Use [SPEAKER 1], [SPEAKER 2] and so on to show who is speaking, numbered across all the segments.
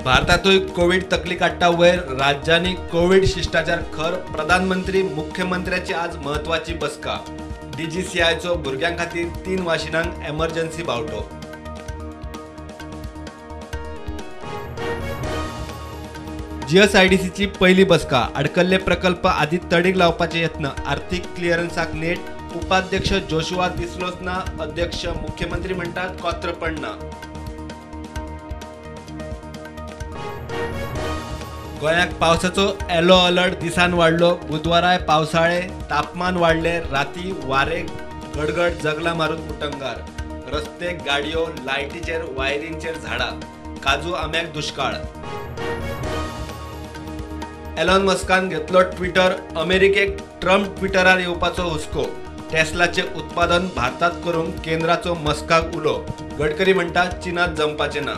[SPEAKER 1] भारतातूय Covid तकली काडटा वयर राज्यांनी कोविड शिष्टाचार खर प्रधानमंत्री मुख्यमंत्र्याची आज महत्वाची बसका डीजीसीआयचो भुरग्यां खातीर 3 वाशिनांक एमर्जन्सी बावटो। जीएसआयडीसीची पहिली बसका अडकल्ले प्रकल्प आदी तडीक लावपाचे यत्न आर्थिक क्लिअरन्साक नेट उपाध्यक्ष जोशुआ दिसलोच ना अध्यक्ष मुख्यमंत्री म्हणटात कोत्र पडना। गोंयाक पावसाचो येलो अलर्ट दिसान वाढलो बुधवाराय पावसाळे तापमान वाढले राती वारे गडगड जगला मारून उटंगार रस्ते गाडयो लायटीचेर वायरींचेर झाडां काजू आंब्याक दुष्काळ। एलॉन मस्कान घेतलो ट्विटर अमेरिकेक ट्रम्प ट्विटरार येवपाचो हुस्को टेस्लाचे उत्पादन भारतात करूंक केंद्राचो मस्काक उलो गडकरी म्हणटा चीनात जमपाचे ना।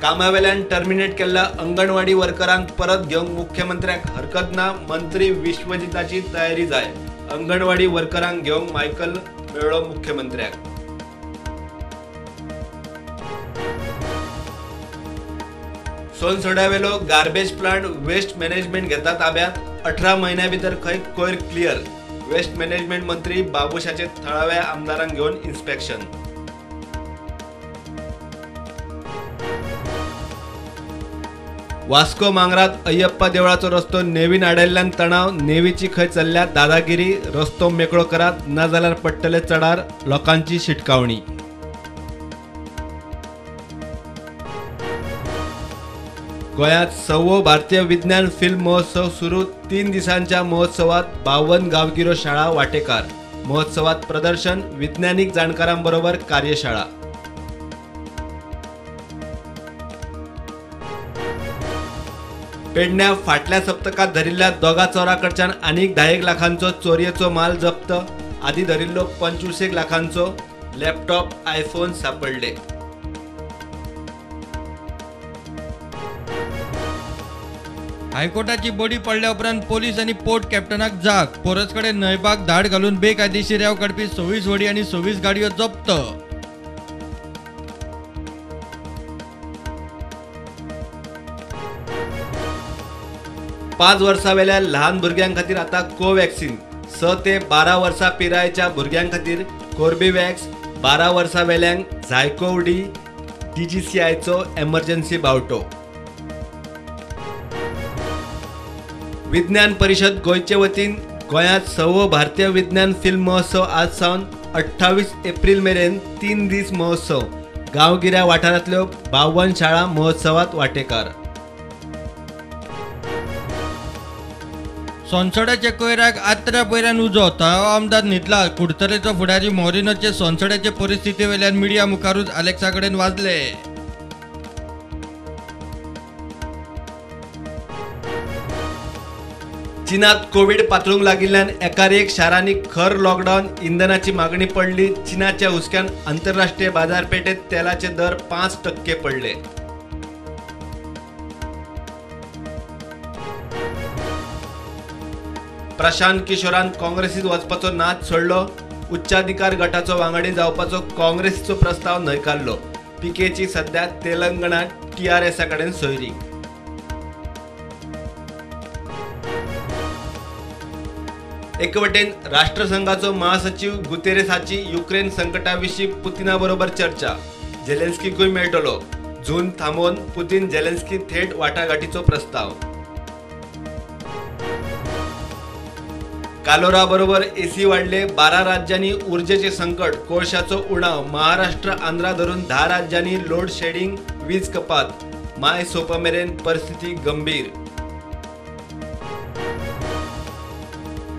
[SPEAKER 1] कामावेल्यान टर्मिनेट केल्ल्या अंगणवाडी वर्करांक परत घेवंक मुख्यमंत्र्याक हरकत ना मंत्री विश्वजिताची तयारी जाय अंगणवाडी वर्करांक घेवंक मायकल मेळ्ळो मुख्यमंत्र्याक। सोनसड्यावेलो गार्बेज प्लांट वेस्ट मॅनेजमेंट घेता ताब्यात 18 म्हयन्या भितर खंय कोयर क्लियर वेस्ट मॅनेजमेंट मंत्री बाबुशाचे थळाव्या आमदारांक घेवन इन्स्पेक्शन। वास्को मांगरात अय्यप्पा देवळाचो रस्तो नेवीन आडयल्ल्यान तणाव नेवीची खंय चल्ल्या दादागिरी रस्तो मेकळो करात ना जाल्यार पडटले चडार लोकांची शिटकावणी। गोंयांत 6वो भारतीय विज्ञान फिल्म महोत्सव सुरू 3 दिसांच्या महोत्सवात 52 गांवगिरो शाळा वांटेकार महोत्सवात प्रदर्शन विज्ञानिक जाणकारांबरोबर कार्यशाळा। पेडण्या फाटल्या सप्तकात धरिल्ल्या दोगा चोराकडच्यान आनीक 10 लाखांचो चोरयेचो माल जप्त आदी धरिल्लो 25 लाखांचो लॅपटॉप आयफोन सापडले।
[SPEAKER 2] हायकोर्टाची बडी पडल्या उपरांत पोलीस आणि पोर्ट कॅप्टनाक जाग पोरसकडे न्हयपाक धाड घालून बेकायदेशीर रेंव काडपी 26 व्हडी आणि 26 गाडयो जप्त।
[SPEAKER 1] पाच वर्सावेल्या लहान भुरग्यां खातीर आता कोवॅक्सिन 6 ते 12 वर्सां पिरायेच्या भुरग्यां खातीर कोर्बेवॅक्स 12 वर्सावेल्यांक झायकोव डी डीजीसीआयचो एमर्जन्सी बावटो। विज्ञान परिषद गोंयचे वतीन गोंयांत 6वो भारतीय विज्ञान फिल्म महोत्सव आज सावन 28 एप्रिल मेरेन 3 दीस महोत्सव गांवगिऱ्या वाठारांतल्यो 52 शाळा महोत्सवात वांटेकार।
[SPEAKER 2] सोनसड्याचे कोयराक आत्र्या पयऱ्यान उजो थळावो आमदार न्हिदला कुडतरेचो फुडारी मॉरिनोचे सोनसड्याचे परिस्थिती वेल्यान मिडिया मुखारूच अलेक्सा कडेन वाजले।
[SPEAKER 1] चीनात कोविड पातळूंक लागिल्ल्यान एकार एक शारांनी खर लॉकडाऊन इंधनाची मागणी पडली चीनाच्या हुस्क्यान आंतरराष्ट्रीय बाजारपेठेत तेलाचे दर 5% पडले। प्रशांत किशोरान काँग्रेसीत वचपाचो नाद सोडलो उच्चाधिकार गटाचो वांगडी जावपाचो काँग्रेसीचो प्रस्ताव न्हयकारलो पीकेची सध्या तेलंगणात टीआरएसा कडेन सोयरी। एकवटेन राष्ट्रसंघाचो महासचिव गुतेरेसाची युक्रेन संकटाविशीं पुतिना बरोबर चर्चा झेलेन्स्कीकूय मेळटलो झून थांबोवन पुतीन झेलेन्स्की थेट वाटाघाटीचो प्रस्ताव। कालोरा बरोबर एसी वाढले 12 राज्यांनी ऊर्जेचे संकट कोळशाचो उणाव महाराष्ट्र आंध्रा धरून 10 राज्यांनी लोड शेडिंग वीज कपात माय सोपमेरेन परिस्थिती गंभीर।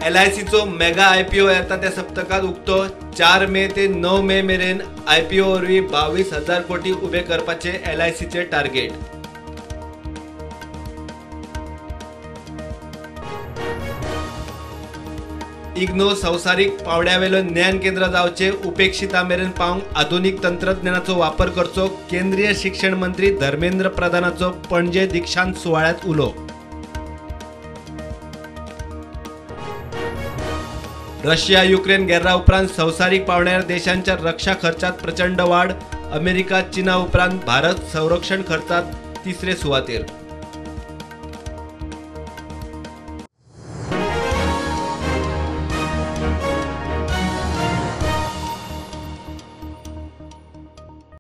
[SPEAKER 1] LICचो मेगा आयपीओ येता त्या सप्तकात उक्तो 4 मे ते 9 मे मेरेन आयपीओ वरवीं 22,000 कोटी उबे करपाचे LICचे टार्गेट। इग्नो संवसारीक पावड्यावेलो ज्ञान केंद्र जावचे उपेक्षिता मेरेन पावंक आधुनिक तंत्रज्ञानाचो वापर करचो केंद्रीय शिक्षण मंत्री धर्मेंद्र प्रधानाचो पणजे दीक्षांत सुवाळ्यात उलो। रशिया युक्रेन गेर्रा उपरांत संवसारीक पावण्यार देशांच्या रक्षा खर्चात प्रचंड वाढ. अमेरिका चीना उपरांत भारत संरक्षण खर्चात तिसरे सुवातेर.